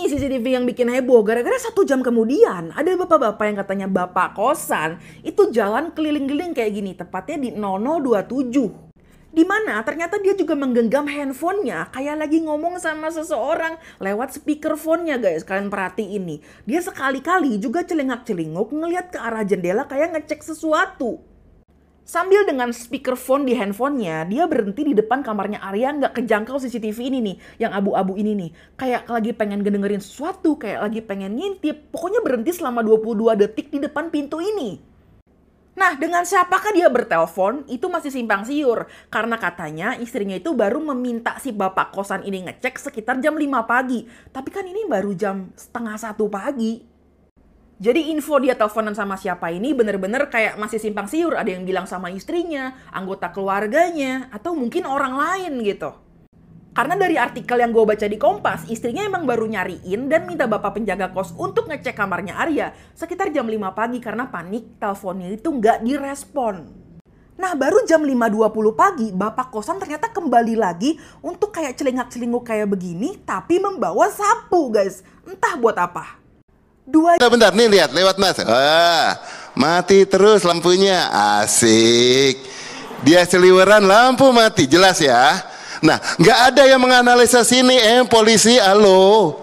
nih CCTV yang bikin heboh. Gara-gara 1 jam kemudian ada bapak-bapak yang katanya bapak kosan itu jalan keliling-keliling kayak gini, tepatnya di 0027. Di mana ternyata dia juga menggenggam handphonenya kayak lagi ngomong sama seseorang lewat speakerphone-nya guys. Kalian perhatiin nih. Dia sekali-kali juga celingak-celinguk ngelihat ke arah jendela kayak ngecek sesuatu. Sambil dengan speakerphone di handphonenya, dia berhenti di depan kamarnya Arya, nggak kejangkau CCTV ini nih, yang abu-abu ini nih. Kayak lagi pengen ngedengerin sesuatu, kayak lagi pengen ngintip. Pokoknya berhenti selama 22 detik di depan pintu ini. Nah, dengan siapakah dia bertelepon, itu masih simpang siur. Karena katanya istrinya itu baru meminta si bapak kosan ini ngecek sekitar jam 5 pagi. Tapi kan ini baru jam setengah 1 pagi. Jadi info dia teleponan sama siapa ini bener-bener kayak masih simpang siur. Ada yang bilang sama istrinya, anggota keluarganya, atau mungkin orang lain gitu. Karena dari artikel yang gue baca di Kompas, istrinya emang baru nyariin dan minta bapak penjaga kos untuk ngecek kamarnya Arya sekitar jam 5 pagi karena panik teleponnya itu nggak direspon. Nah baru jam 5.20 pagi, bapak kosan ternyata kembali lagi untuk kayak celingak-celinguk kayak begini tapi membawa sapu guys. Entah buat apa. Bentar nih lihat lewat mas. Mati terus lampunya. Asik. Dia seliweran lampu mati, jelas ya. Nah, nggak ada yang menganalisa sini, polisi, halo.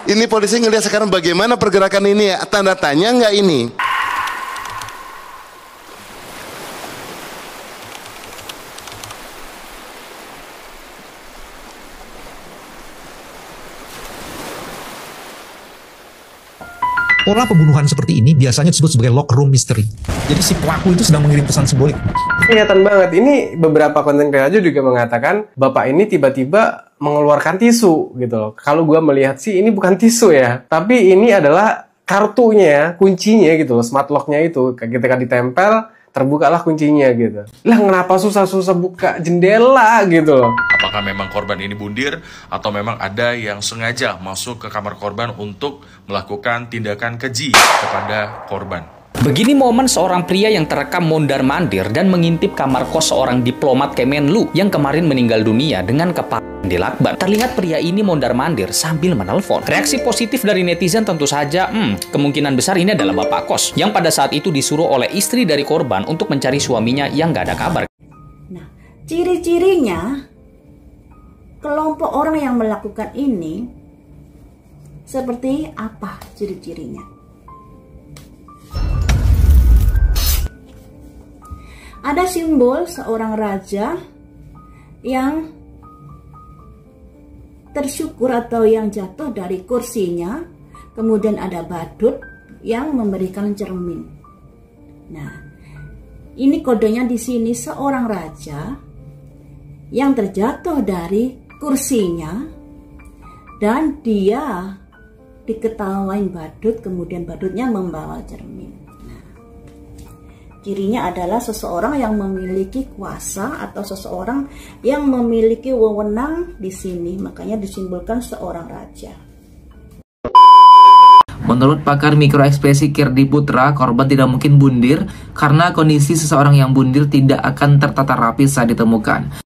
Ini polisi ngelihat sekarang bagaimana pergerakan ini, tanda tanya nggak ini? Pola pembunuhan seperti ini biasanya disebut sebagai locker room mystery. Jadi si pelaku itu sedang mengirim pesan simbolik. Kelihatan banget. Ini beberapa konten kreator juga mengatakan bapak ini tiba-tiba mengeluarkan tisu gitu loh. Kalau gua melihat sih ini bukan tisu ya, tapi ini adalah kartunya, kuncinya gitu loh, smart lock-nya itu. Ketika ditempel, terbukalah kuncinya gitu. Lah kenapa susah-susah buka jendela gitu loh. Apakah memang korban ini bundir atau memang ada yang sengaja masuk ke kamar korban untuk melakukan tindakan keji kepada korban? Begini momen seorang pria yang terekam mondar-mandir dan mengintip kamar kos seorang diplomat Kemenlu yang kemarin meninggal dunia dengan kepala dilakban. Terlihat pria ini mondar-mandir sambil menelpon. Reaksi positif dari netizen tentu saja, kemungkinan besar ini adalah bapak kos yang pada saat itu disuruh oleh istri dari korban untuk mencari suaminya yang gak ada kabar. Nah, ciri-cirinya kelompok orang yang melakukan ini seperti apa ciri-cirinya? Ada simbol seorang raja yang tersyukur atau yang jatuh dari kursinya, kemudian ada badut yang memberikan cermin. Nah, ini kodenya di sini seorang raja yang terjatuh dari kursinya dan dia diketawain badut, kemudian badutnya membawa cermin. Cirinya adalah seseorang yang memiliki kuasa atau seseorang yang memiliki wewenang di sini, makanya disimbolkan seorang raja. Menurut pakar mikroekspresi Kirdi Putra, korban tidak mungkin bundir karena kondisi seseorang yang bundir tidak akan tertata rapi saat ditemukan.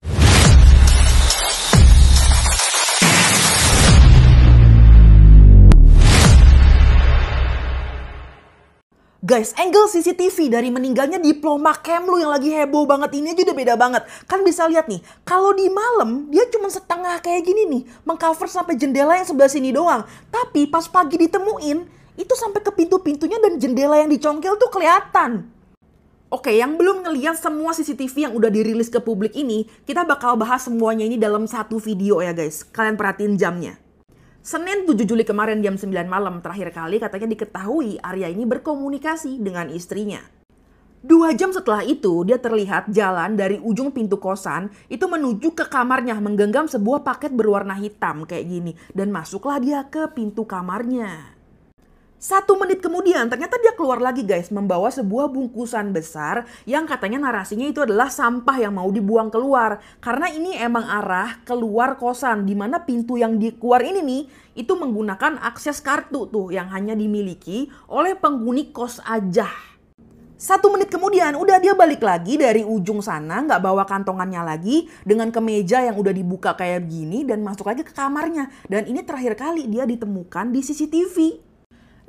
Guys, angle CCTV dari meninggalnya diplomat Kemlu yang lagi heboh banget ini aja udah beda banget. Kan bisa lihat nih, kalau di malam dia cuma setengah kayak gini nih, mengcover sampai jendela yang sebelah sini doang. Tapi pas pagi ditemuin, itu sampai ke pintu-pintunya dan jendela yang dicongkel tuh kelihatan. Oke, yang belum ngeliat semua CCTV yang udah dirilis ke publik ini, kita bakal bahas semuanya ini dalam satu video ya guys. Kalian perhatiin jamnya. Senin 7 Juli kemarin jam 9 malam terakhir kali katanya diketahui Arya ini berkomunikasi dengan istrinya. 2 jam setelah itu dia terlihat jalan dari ujung pintu kosan itu menuju ke kamarnya menggenggam sebuah paket berwarna hitam kayak gini. Dan masuklah dia ke pintu kamarnya. 1 menit kemudian ternyata dia keluar lagi guys membawa sebuah bungkusan besar yang katanya narasinya itu adalah sampah yang mau dibuang keluar. Karena ini emang arah keluar kosan dimana pintu yang dikeluar ini nih itu menggunakan akses kartu tuh yang hanya dimiliki oleh penghuni kos aja. 1 menit kemudian udah dia balik lagi dari ujung sana, nggak bawa kantongannya lagi, dengan kemeja yang udah dibuka kayak begini dan masuk lagi ke kamarnya. Dan ini terakhir kali dia ditemukan di CCTV.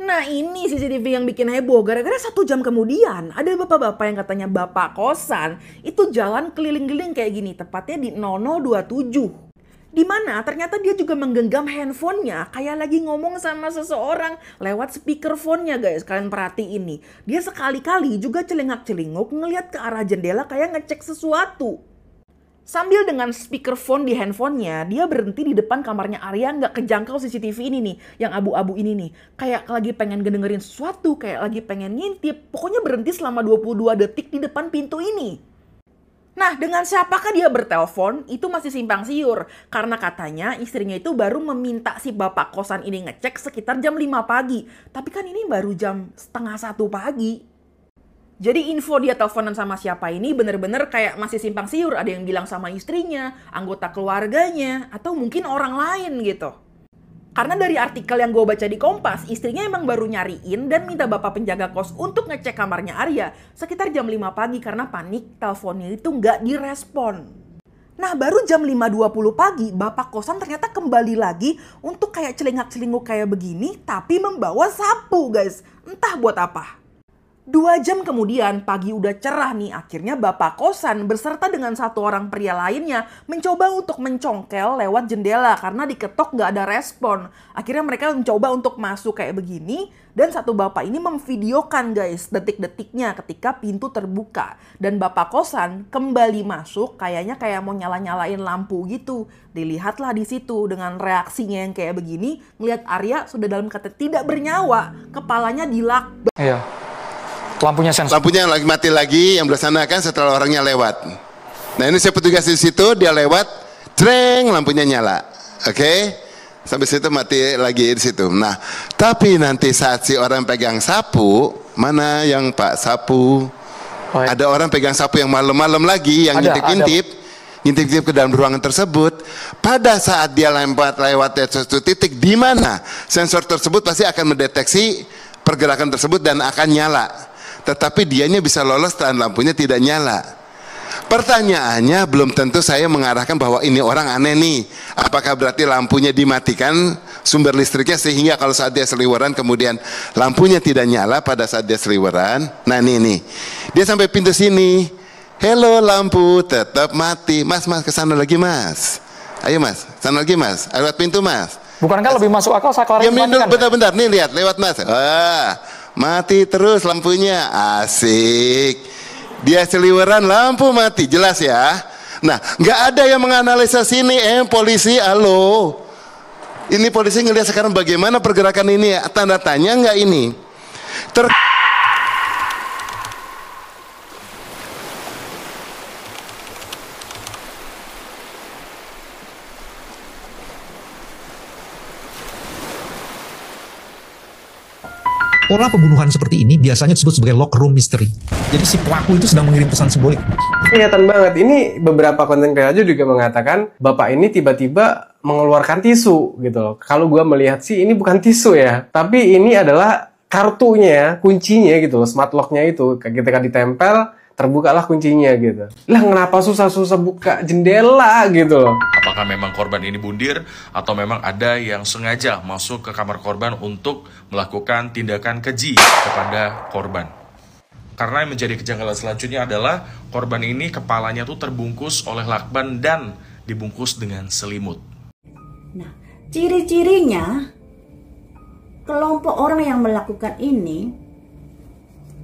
Nah ini CCTV yang bikin heboh gara-gara 1 jam kemudian ada bapak-bapak yang katanya bapak kosan itu jalan keliling-keliling kayak gini, tepatnya di 0027. Di mana ternyata dia juga menggenggam handphonenya kayak lagi ngomong sama seseorang lewat speakerphone-nya guys. Kalian perhatiin nih, dia sekali-kali juga celingak-celinguk ngeliat ke arah jendela kayak ngecek sesuatu. Sambil dengan speakerphone di handphonenya, dia berhenti di depan kamarnya Arya, nggak kejangkau CCTV ini nih, yang abu-abu ini nih. Kayak lagi pengen ngedengerin sesuatu, kayak lagi pengen ngintip. Pokoknya berhenti selama 22 detik di depan pintu ini. Nah, dengan siapakah dia bertelepon, itu masih simpang siur. Karena katanya istrinya itu baru meminta si bapak kosan ini ngecek sekitar jam 5 pagi. Tapi kan ini baru jam setengah 1 pagi. Jadi info dia teleponan sama siapa ini bener-bener kayak masih simpang siur. Ada yang bilang sama istrinya, anggota keluarganya, atau mungkin orang lain gitu. Karena dari artikel yang gue baca di Kompas, istrinya emang baru nyariin dan minta bapak penjaga kos untuk ngecek kamarnya Arya sekitar jam 5 pagi karena panik teleponnya itu nggak direspon. Nah baru jam 5.20 pagi, bapak kosan ternyata kembali lagi untuk kayak celingak-celinguk kayak begini tapi membawa sapu guys. Entah buat apa. 2 jam kemudian, pagi udah cerah nih, akhirnya bapak kosan beserta dengan 1 orang pria lainnya mencoba untuk mencongkel lewat jendela karena diketok gak ada respon. Akhirnya mereka mencoba untuk masuk kayak begini dan 1 bapak ini memvideokan guys detik-detiknya ketika pintu terbuka. Dan bapak kosan kembali masuk kayaknya kayak mau nyala-nyalain lampu gitu. Dilihatlah di situ dengan reaksinya yang kayak begini, ngelihat Arya sudah dalam keadaan tidak bernyawa, kepalanya dilakban. Iya. Lampunya sensor. Lampunya lagi mati lagi, yang belah sana kan setelah orangnya lewat. Nah ini saya petugas di situ, dia lewat, treng, lampunya nyala. Oke? Sampai situ mati lagi di situ. Nah, tapi nanti saat si orang pegang sapu, mana yang Pak sapu? Oh, iya. Ada orang pegang sapu yang malam-malam lagi, yang ngintip-ngintip ke dalam ruangan tersebut. Pada saat dia lewat suatu titik di mana sensor tersebut pasti akan mendeteksi pergerakan tersebut dan akan nyala. Tetapi dianya bisa lolos dan lampunya tidak nyala. Pertanyaannya belum tentu saya mengarahkan bahwa ini orang aneh nih. Apakah berarti lampunya dimatikan sumber listriknya sehingga kalau saat dia seliweran kemudian lampunya tidak nyala pada saat dia seliweran. Nah nih. Dia sampai pintu sini. Hello lampu tetap mati. Mas kesana lagi mas. Ayo mas, sana lagi mas. Lewat pintu mas. Bukankah lebih masuk akal saklar ya, bentar nih lihat lewat mas. Mati terus lampunya, asik. Dia seliweran lampu mati, jelas ya. Nah, nggak ada yang menganalisa sini, polisi, halo. Ini polisi ngelihat sekarang bagaimana pergerakan ini, tanda tanya nggak ini? Pola pembunuhan seperti ini biasanya disebut sebagai lock room mystery. Jadi si pelaku itu sedang mengirim pesan simbolik. Kelihatan banget. Ini beberapa konten kreator juga mengatakan bapak ini tiba-tiba mengeluarkan tisu gitu loh. Kalau gua melihat sih ini bukan tisu ya, tapi ini adalah kartunya, kuncinya gitu loh, smart lock-nya itu. Ketika ditempel, terbukalah kuncinya gitu. Lah kenapa susah-susah buka jendela gitu loh. Apakah memang korban ini bundir atau memang ada yang sengaja masuk ke kamar korban untuk melakukan tindakan keji kepada korban? Karena yang menjadi kejanggalan selanjutnya adalah korban ini kepalanya tuh terbungkus oleh lakban dan dibungkus dengan selimut. Nah, ciri-cirinya kelompok orang yang melakukan ini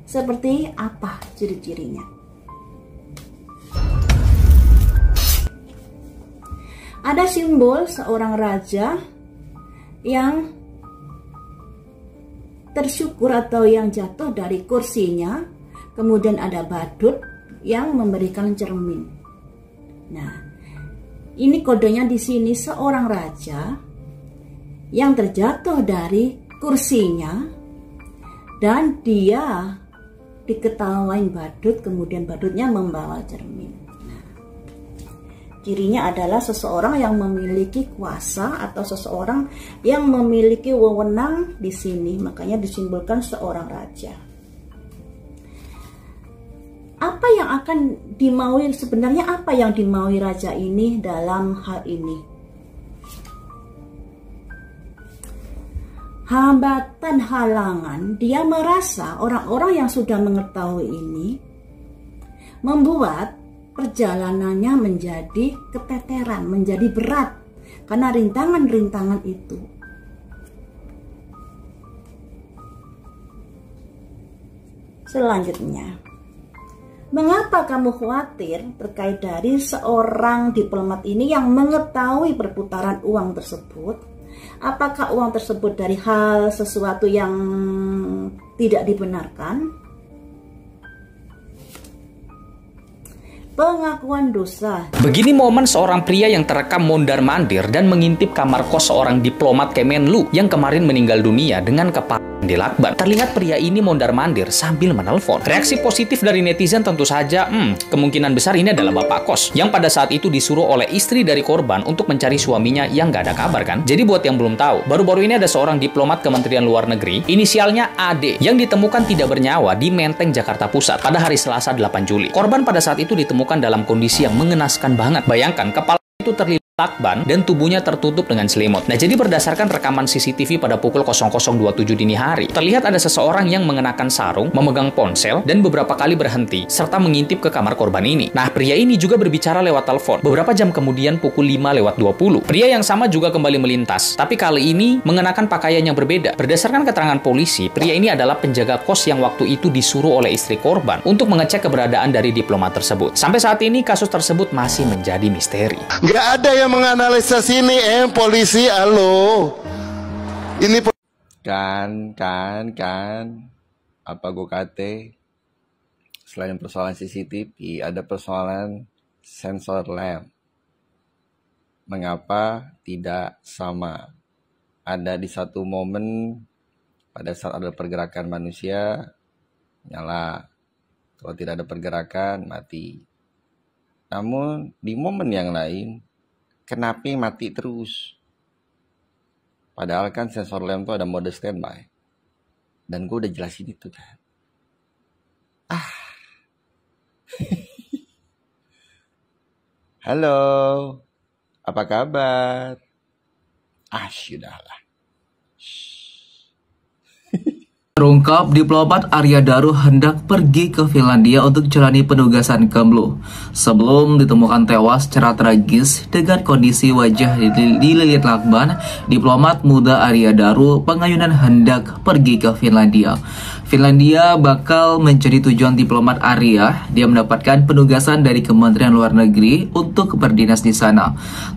seperti apa ciri-cirinya? Ada simbol seorang raja yang tersyukur atau yang jatuh dari kursinya, kemudian ada badut yang memberikan cermin. Nah, ini kodenya di sini seorang raja yang terjatuh dari kursinya dan dia diketawain badut, kemudian badutnya membawa cermin. Cirinya adalah seseorang yang memiliki kuasa atau seseorang yang memiliki wewenang di sini, makanya disimbolkan seorang raja. Apa yang akan dimaui, sebenarnya apa yang dimaui raja ini dalam hal ini? Hambatan, halangan, dia merasa orang-orang yang sudah mengetahui ini membuat perjalanannya menjadi keteteran, menjadi berat karena rintangan-rintangan itu. Selanjutnya, mengapa kamu khawatir terkait dari seorang diplomat ini yang mengetahui perputaran uang tersebut? Apakah uang tersebut dari hal sesuatu yang tidak dibenarkan? Pengakuan dosa. Begini momen seorang pria yang terekam mondar-mandir dan mengintip kamar kos seorang diplomat Kemenlu yang kemarin meninggal dunia dengan kepala dilakban. Terlihat pria ini mondar-mandir sambil menelpon. Reaksi positif dari netizen tentu saja, kemungkinan besar ini adalah bapak kos yang pada saat itu disuruh oleh istri dari korban untuk mencari suaminya yang gak ada kabar kan. Jadi buat yang belum tahu, baru-baru ini ada seorang diplomat Kementerian Luar Negeri, inisialnya AD, yang ditemukan tidak bernyawa di Menteng, Jakarta Pusat pada hari Selasa 8 Juli. Korban pada saat itu ditemukan dalam kondisi yang mengenaskan banget. Bayangkan, kepala itu terlilit lakban dan tubuhnya tertutup dengan selimut. Nah, jadi berdasarkan rekaman CCTV pada pukul 00.27 dini hari, terlihat ada seseorang yang mengenakan sarung, memegang ponsel, dan beberapa kali berhenti, serta mengintip ke kamar korban ini. Nah, pria ini juga berbicara lewat telepon. Beberapa jam kemudian pukul 5:20, pria yang sama juga kembali melintas, tapi kali ini mengenakan pakaian yang berbeda. Berdasarkan keterangan polisi, pria ini adalah penjaga kos yang waktu itu disuruh oleh istri korban untuk mengecek keberadaan dari diplomat tersebut. Sampai saat ini, kasus tersebut masih menjadi misteri. Nggak ada yang menganalisa sini, polisi, halo. Ini kan apa gue kate, selain persoalan CCTV ada persoalan sensor lamp. Mengapa tidak sama? Ada di satu momen pada saat ada pergerakan manusia nyala, kalau tidak ada pergerakan mati. Namun di momen yang lain kenapa mati terus? Padahal kan sensor lamp itu ada mode standby. Dan gue udah jelasin itu kan. Halo, apa kabar? Sudahlah. Terungkap diplomat Arya Daru hendak pergi ke Finlandia untuk jalani penugasan Kemlu. Sebelum ditemukan tewas secara tragis dengan kondisi wajah dililit lakban, diplomat muda Arya Daru Pangayunan hendak pergi ke Finlandia. Finlandia bakal menjadi tujuan diplomat Arya. Dia mendapatkan penugasan dari Kementerian Luar Negeri untuk berdinas di sana.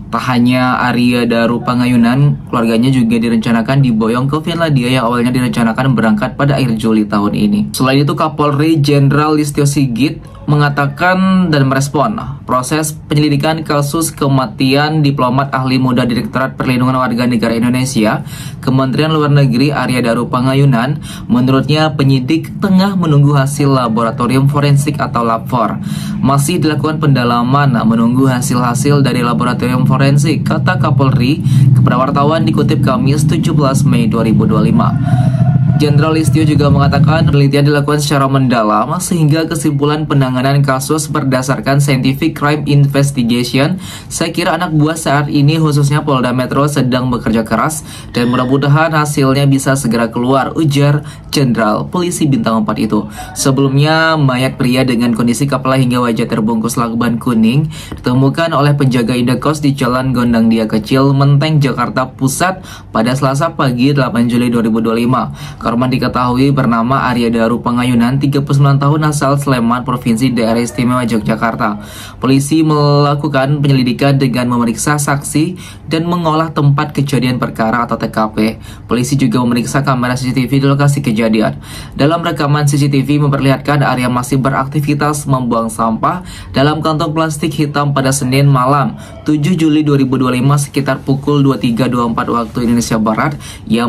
Tak hanya Arya Daru Pangayunan, keluarganya juga direncanakan diboyong ke Finlandia yang awalnya direncanakan berangkat pada akhir Juli tahun ini. Selain itu, Kapolri Jenderal Listio Sigit mengatakan dan merespon proses penyelidikan kasus kematian diplomat ahli muda Direktorat Perlindungan Warga Negara Indonesia Kementerian Luar Negeri Arya Daru Pangayunan. Menurutnya penyidik tengah menunggu hasil laboratorium forensik atau LABFOR. Masih dilakukan pendalaman menunggu hasil-hasil dari laboratorium forensik, kata Kapolri kepada wartawan dikutip Kamis 17 Mei 2025. Jenderal Listio juga mengatakan penelitian dilakukan secara mendalam sehingga kesimpulan penanganan kasus berdasarkan scientific crime investigation. Saya kira anak buah saat ini khususnya Polda Metro sedang bekerja keras dan mudah-mudahan hasilnya bisa segera keluar, ujar Jenderal Polisi Bintang 4 itu. Sebelumnya, mayat pria dengan kondisi kepala hingga wajah terbungkus lakban kuning ditemukan oleh penjaga indekos di Jalan Gondang Dia Kecil, Menteng, Jakarta Pusat pada Selasa pagi 8 Juli 2025. Korban diketahui bernama Arya Daru Pangayunan, 39 tahun, asal Sleman, Provinsi Daerah Istimewa Yogyakarta. Polisi melakukan penyelidikan dengan memeriksa saksi dan mengolah tempat kejadian perkara atau TKP. Polisi juga memeriksa kamera CCTV di lokasi kejadian. Dalam rekaman CCTV memperlihatkan Arya masih beraktivitas membuang sampah dalam kantong plastik hitam pada Senin malam 7 Juli 2025 sekitar pukul 23.24 waktu Indonesia Barat. Ia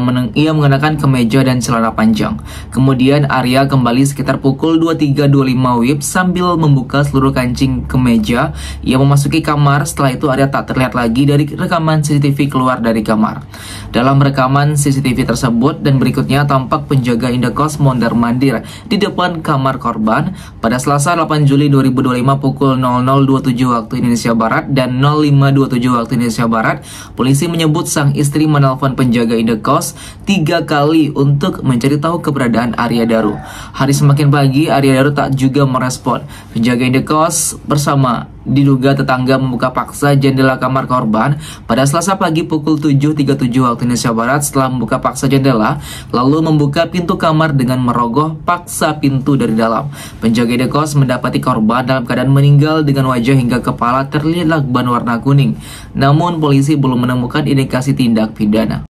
mengenakan kemeja dan celana panjang. Kemudian Arya kembali sekitar pukul 23.25 WIB sambil membuka seluruh kancing kemeja. Ia memasuki kamar, setelah itu Arya tak terlihat lagi dari rekaman CCTV keluar dari kamar. Dalam rekaman CCTV tersebut dan berikutnya tampak penjaga indekos mondar-mandir di depan kamar korban pada Selasa 8 Juli 2025 pukul 00.27 waktu Indonesia Barat dan 05.27 waktu Indonesia Barat. Polisi menyebut sang istri menelpon penjaga indekos 3 kali untuk mencari tahu keberadaan Arya Daru. Hari semakin pagi, Arya Daru tak juga merespon. Penjaga indekos bersama diduga tetangga membuka paksa jendela kamar korban pada Selasa pagi pukul 7.37 waktu Indonesia Barat. Setelah membuka paksa jendela, lalu membuka pintu kamar dengan merogoh paksa pintu dari dalam. Penjaga indekos mendapati korban dalam keadaan meninggal dengan wajah hingga kepala terlihat lakban warna kuning. Namun polisi belum menemukan indikasi tindak pidana.